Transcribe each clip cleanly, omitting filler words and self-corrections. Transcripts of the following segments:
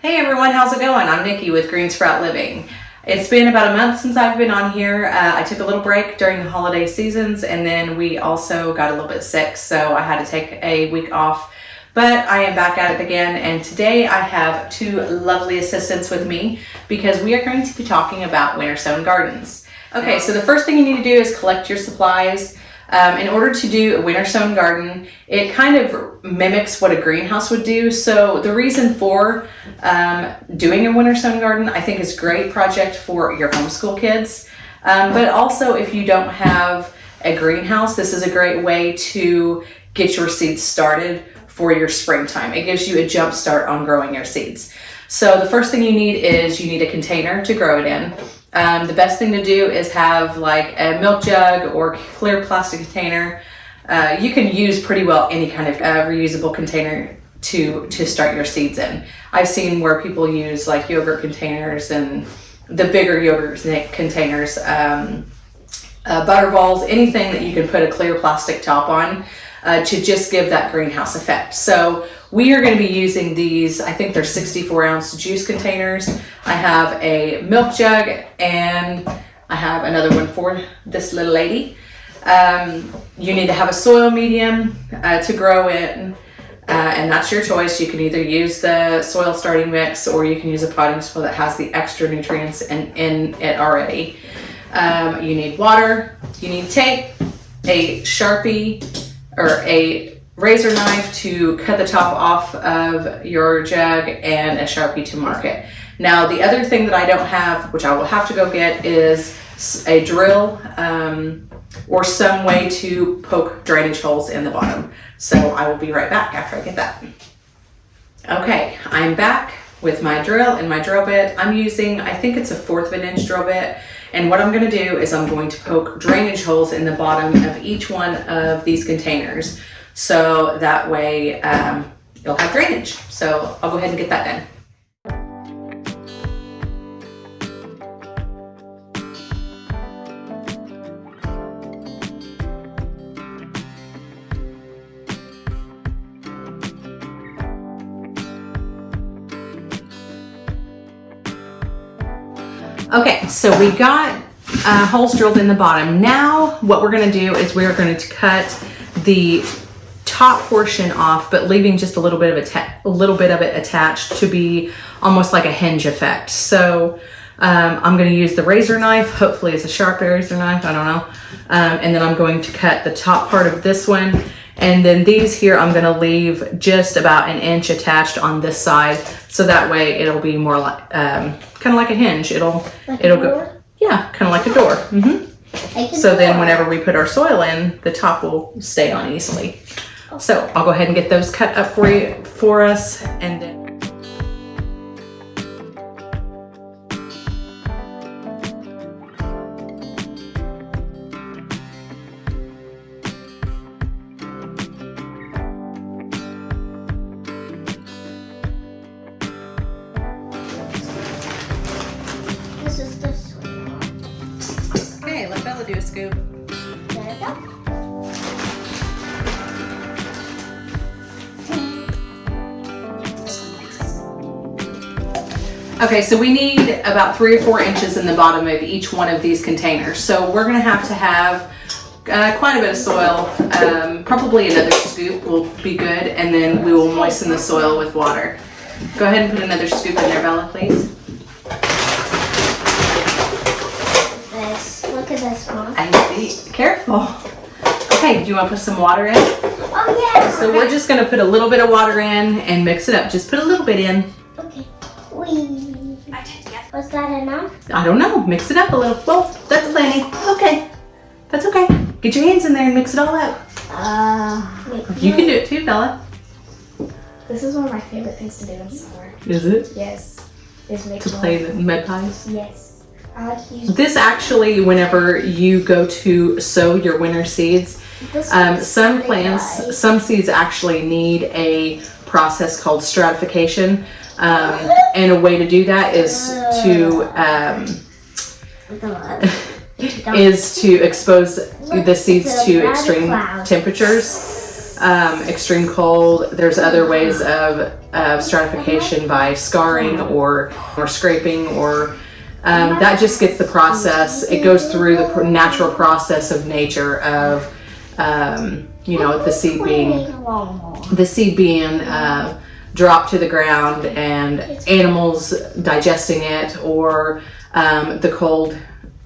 Hey everyone, how's it going? I'm Nikki with Green Sprout Living. It's been about a month since I've been on here. I took a little break during the holiday seasons, and then we also got a little bit sick, so I had to take a week off. But I am back at it again, and today I have two lovely assistants with me because we are going to be talking about winter sown gardens. Okay, so the first thing you need to do is collect your supplies. In order to do a winter sown garden, it kind of mimics what a greenhouse would do. So the reason for doing a winter sown garden, I think, is a great project for your homeschool kids. But also, if you don't have a greenhouse, this is a great way to get your seeds started for your springtime. It gives you a jump start on growing your seeds. So the first thing you need is you need a container to grow it in. The best thing to do is have like a milk jug or clear plastic container. You can use pretty well any kind of reusable container to start your seeds in. I've seen where people use like yogurt containers and the bigger yogurt containers, butter balls, anything that you can put a clear plastic top on to just give that greenhouse effect. So we are going to be using these, I think they're 64-ounce juice containers. I have a milk jug and I have another one for this little lady. You need to have a soil medium to grow in, and that's your choice. You can either use the soil starting mix or you can use a potting soil that has the extra nutrients in it already. You need water, you need tape, a Sharpie or a razor knife to cut the top off of your jug, and a Sharpie to mark it. Now, the other thing that I don't have, which I will have to go get, is a drill or some way to poke drainage holes in the bottom. So I will be right back after I get that. Okay, I'm back with my drill and my drill bit. I'm using, I think it's a 1/4 of an inch drill bit. And what I'm going to do is I'm going to poke drainage holes in the bottom of each one of these containers. So that way you'll have drainage. So I'll go ahead and get that done. Okay, so we got holes drilled in the bottom. Now what we're going to do is we're going to cut the top portion off, but leaving just a little bit of it attached to be almost like a hinge effect. So I'm going to use the razor knife. Hopefully it's a sharp razor knife, I don't know. And then I'm going to cut the top part of this one, and then these here I'm going to leave just about an inch attached on this side, so that way it'll be more like kind of like a hinge. It'll go, yeah, kind of like a door. So then whenever we put our soil in, the top will stay on easily. So I'll go ahead and get those cut up for us, and then this is the soil. okay, let Bella do a scoop. There we go. Okay, so we need about 3 or 4 inches in the bottom of each one of these containers. So we're going to have quite a bit of soil. Probably another scoop will be good, and then we will moisten the soil with water. Go ahead and put another scoop in there, Bella, please. Look at this one. I see. Careful. Okay, do you want to put some water in? Oh yeah. So we're just going to put a little bit of water in and mix it up. Just put a little bit in. Okay. Was that enough? I don't know. Mix it up a little. Well, that's plenty. Okay. That's okay. Get your hands in there and mix it all up. You can do it too, Bella. This is one of my favorite things to do in summer. Is it? Yes. Is make To play the mud pies? Yes. I like to use This actually, whenever you go to sow your winter seeds, some plants, some seeds actually need a process called stratification. And a way to do that is to expose the seeds to extreme temperatures. extreme cold. There's other ways of stratification by scarring or scraping or that just gets the process. It goes through the natural process of nature of the seed being dropped to the ground and animals digesting it or the cold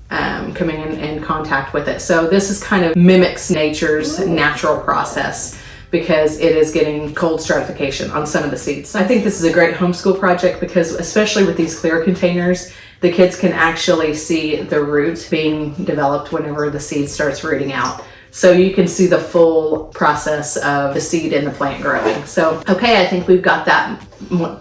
coming in contact with it. So this is kind of mimics nature's natural process because it is getting cold stratification on some of the seeds. I think this is a great homeschool project because especially with these clear containers, the kids can actually see the roots being developed whenever the seed starts rooting out. So you can see the full process of the seed and the plant growing. So, okay, I think we've got that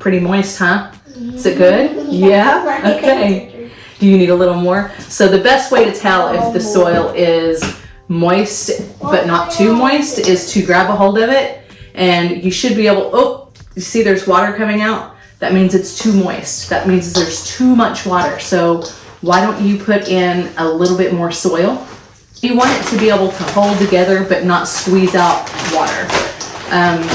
pretty moist, huh? Is it good? Yeah? Okay. Do you need a little more? So the best way to tell if the soil is moist but not too moist is to grab a hold of it and you should be able, oh, you see there's water coming out? That means it's too moist. That means there's too much water. So why don't you put in a little bit more soil? You want it to be able to hold together but not squeeze out water.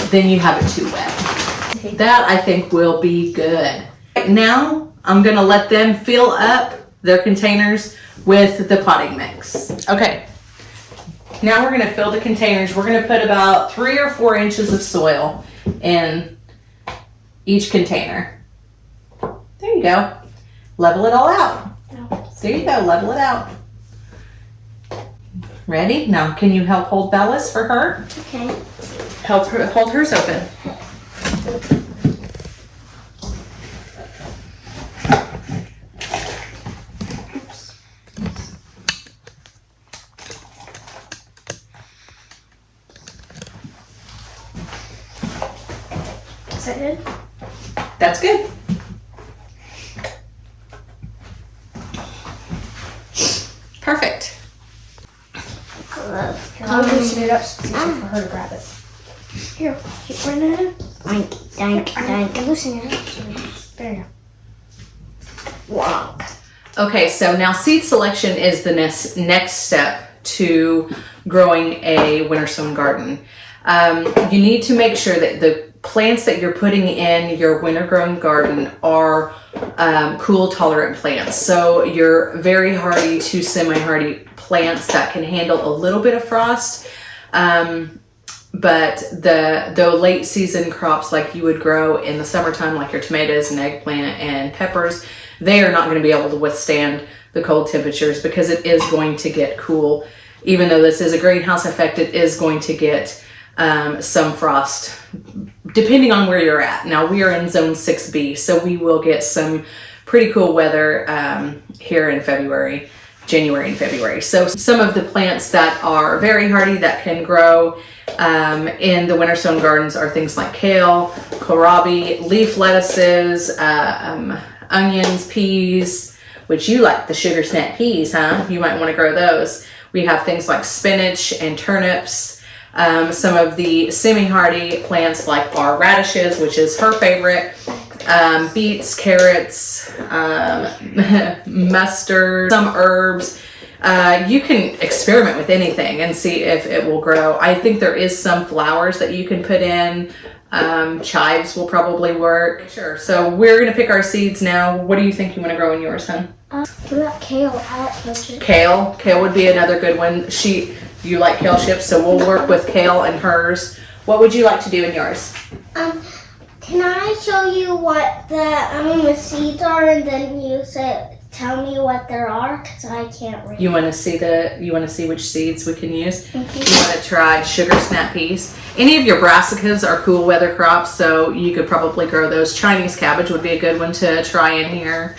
Then you have it too wet. That I think will be good. Right now, I'm gonna let them fill up their containers with the potting mix. Okay, now we're gonna fill the containers. We're gonna put about 3 or 4 inches of soil in each container. There you go. Level it all out. There you go, level it out. Ready? Now, can you help hold Bella's for her? Okay. Help her hold hers open. Is that good? That's good. Perfect. I'll loosen it up so it's easier for her to grab it. Here, keep running it. I'm loosening it up. So there you go. Wow. Okay, so now seed selection is the next step to growing a winter sown garden. You need to make sure that the plants that you're putting in your winter grown garden are cool tolerant plants. So your very hardy to semi-hardy plants that can handle a little bit of frost. But the late season crops like you would grow in the summertime, like your tomatoes and eggplant and peppers, they are not going to be able to withstand the cold temperatures because it is going to get cool. Even though this is a greenhouse effect, it is going to get some frost depending on where you're at. Now we are in zone 6B, so we will get some pretty cool weather here in January and February. So some of the plants that are very hardy that can grow in the winter sown gardens are things like kale, kohlrabi, leaf lettuces, onions, peas, which you like the sugar snap peas, huh? You might want to grow those. We have things like spinach and turnips. Some of the semi-hardy plants like our radishes, which is her favorite, beets, carrots, mustard, some herbs. You can experiment with anything and see if it will grow. I think there is some flowers that you can put in. Chives will probably work. Sure. So we're going to pick our seeds now. What do you think you want to grow in yours, hon? What about kale? I like kale chips. Kale would be another good one. You like kale chips, so we'll work with kale and hers. What would you like to do in yours? Can I show you what the seeds are, and then you tell me what there are, because I can't read. You want to see which seeds we can use? Mm-hmm. You want to try sugar snap peas. Any of your brassicas are cool weather crops, so you could probably grow those. Chinese cabbage would be a good one to try in here.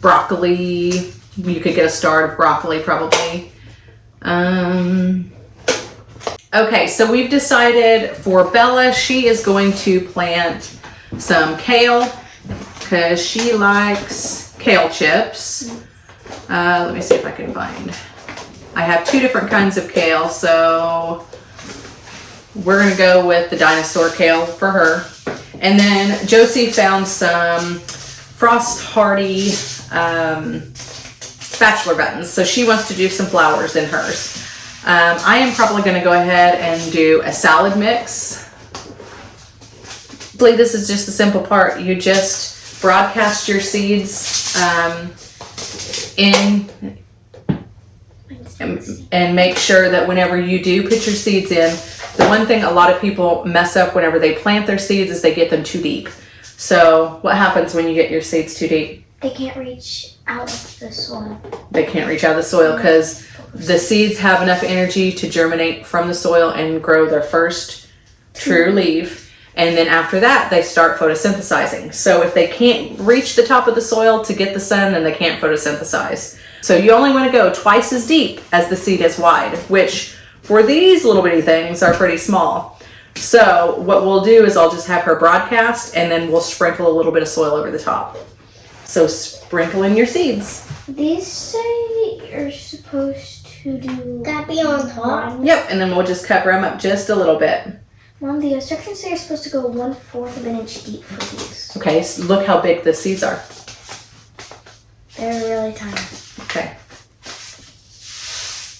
Broccoli, you could get a start of broccoli probably. Okay, so we've decided for Bella, she is going to plant some kale because she likes kale chips. Let me see if I can find. I have 2 different kinds of kale, so we're gonna go with the dinosaur kale for her. And then Josie found some frost hardy bachelor buttons, so she wants to do some flowers in hers. I am probably going to go ahead and do a salad mix. This is just the simple part. You just broadcast your seeds in and make sure that whenever you do put your seeds in, the one thing a lot of people mess up whenever they plant their seeds is they get them too deep. So what happens when you get your seeds too deep? They can't reach out of the soil. They can't reach out of the soil because the seeds have enough energy to germinate from the soil and grow their first true leaf. And then after that, they start photosynthesizing. So if they can't reach the top of the soil to get the sun, then they can't photosynthesize. So you only want to go twice as deep as the seed is wide, which for these little bitty things are pretty small. So what we'll do is I'll just have her broadcast and then we'll sprinkle a little bit of soil over the top. So sprinkle in your seeds. These say you're supposed to do... Gotta be on top. Yep, and then we'll just cover them up just a little bit. Mom, the instructions say you're supposed to go 1/4 of an inch deep for these. Okay, so look how big the seeds are. They're really tiny. Okay.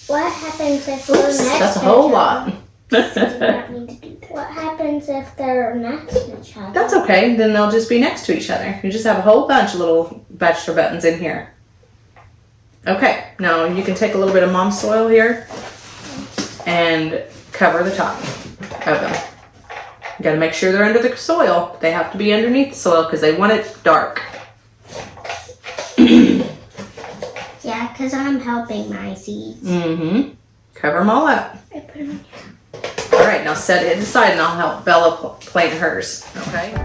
What happens if they're next That's a to whole each lot. I do not mean to do that. What happens if they're next to each other? That's okay, then they'll just be next to each other. You just have a whole bunch of little vegetable buttons in here. Okay, now you can take a little bit of mom soil here and cover the top of them. You gotta make sure they're under the soil. They have to be underneath the soil because they want it dark. Yeah, because I'm helping my seeds. Mm-hmm. Cover them all up. I put them in here. All right, now set it aside and I'll help Bella plant hers, okay?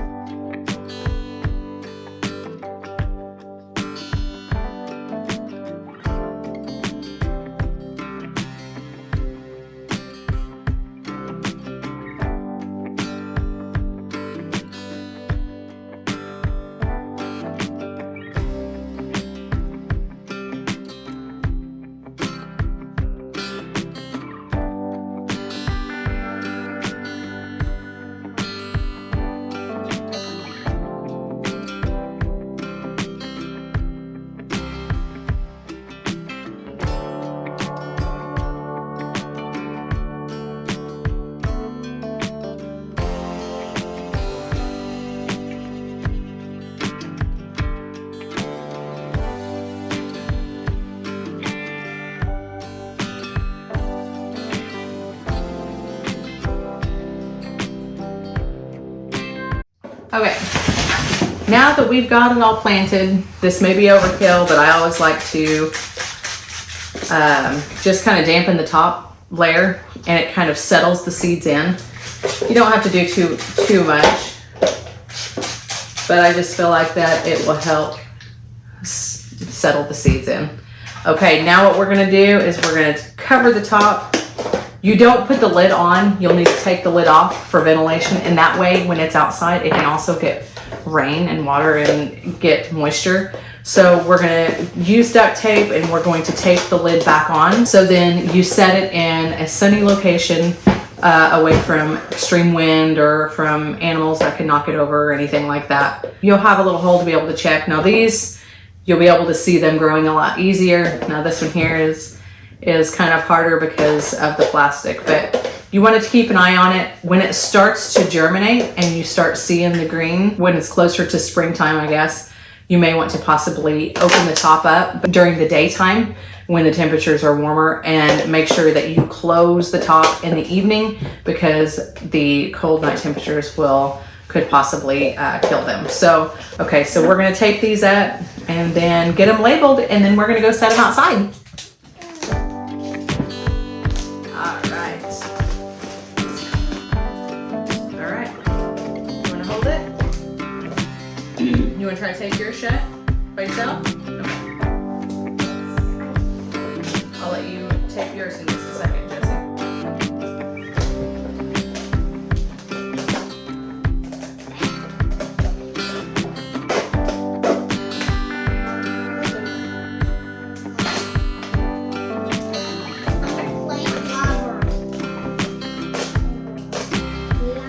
Okay, now that we've got it all planted, this may be overkill, but I always like to just kind of dampen the top layer and it kind of settles the seeds in. You don't have to do too much, but I just feel like that it will help settle the seeds in. Okay, now what we're gonna do is we're gonna cover the top. You don't put the lid on, you'll need to take the lid off for ventilation, and that way when it's outside it can also get rain and water and get moisture. So we're gonna use duct tape and we're going to tape the lid back on. So then you set it in a sunny location away from extreme wind or from animals that could knock it over or anything like that. You'll have a little hole to be able to check. Now these, you'll be able to see them growing a lot easier. Now this one here is kind of harder because of the plastic, but you want to keep an eye on it. When it starts to germinate and you start seeing the green, when it's closer to springtime, I guess, you may want to possibly open the top up during the daytime when the temperatures are warmer, and make sure that you close the top in the evening because the cold night temperatures could possibly kill them. So, okay, so we're gonna tape these up and then get them labeled, and then we're gonna go set them outside. You want to try to tape yours shut by yourself? Okay. I'll let you tape yours in just a second, Jesse.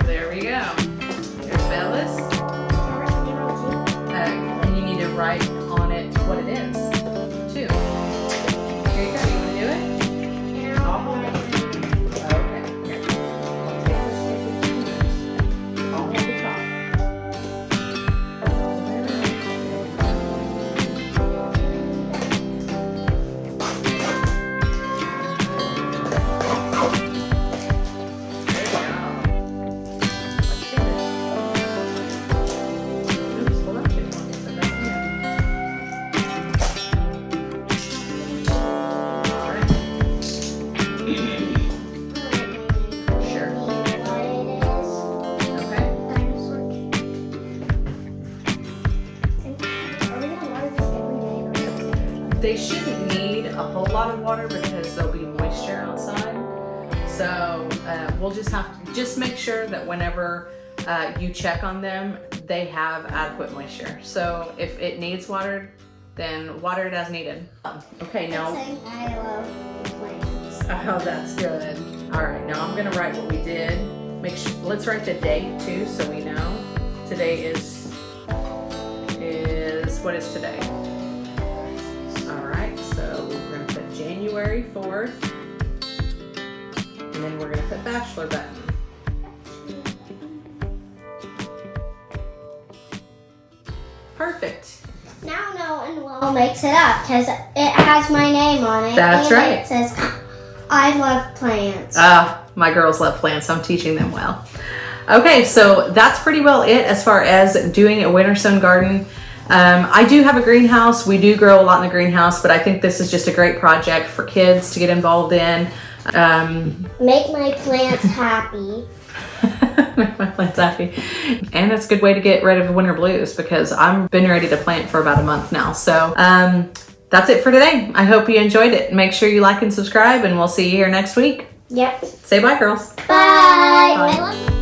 There we go. Here's Bella's. And you need to write on it what it is, too. Here you go. You want to do it? they shouldn't need a whole lot of water because there'll be moisture outside. So we'll just have to just make sure that whenever you check on them, they have adequate moisture. So if it needs watered, then water it as needed. Okay, now. I love plants. Oh, that's good. All right, now I'm gonna write what we did. Make sure, let's write the date too, so we know. Today is what is today? All right, so we're gonna put January 4th, and then we're gonna put bachelor button. Perfect. Now no one will mix it up because it has my name on it. That's and right. It says, I love plants. My girls love plants. I'm teaching them well. Okay, so that's pretty well it as far as doing a winter sown garden. I do have a greenhouse. We do grow a lot in the greenhouse, but I think this is just a great project for kids to get involved in. Make my plants happy. Make my plants happy. And it's a good way to get rid of the winter blues because I've been ready to plant for about a month now. So that's it for today. I hope you enjoyed it. Make sure you like and subscribe, and we'll see you here next week. Yep. Say bye, girls. Bye.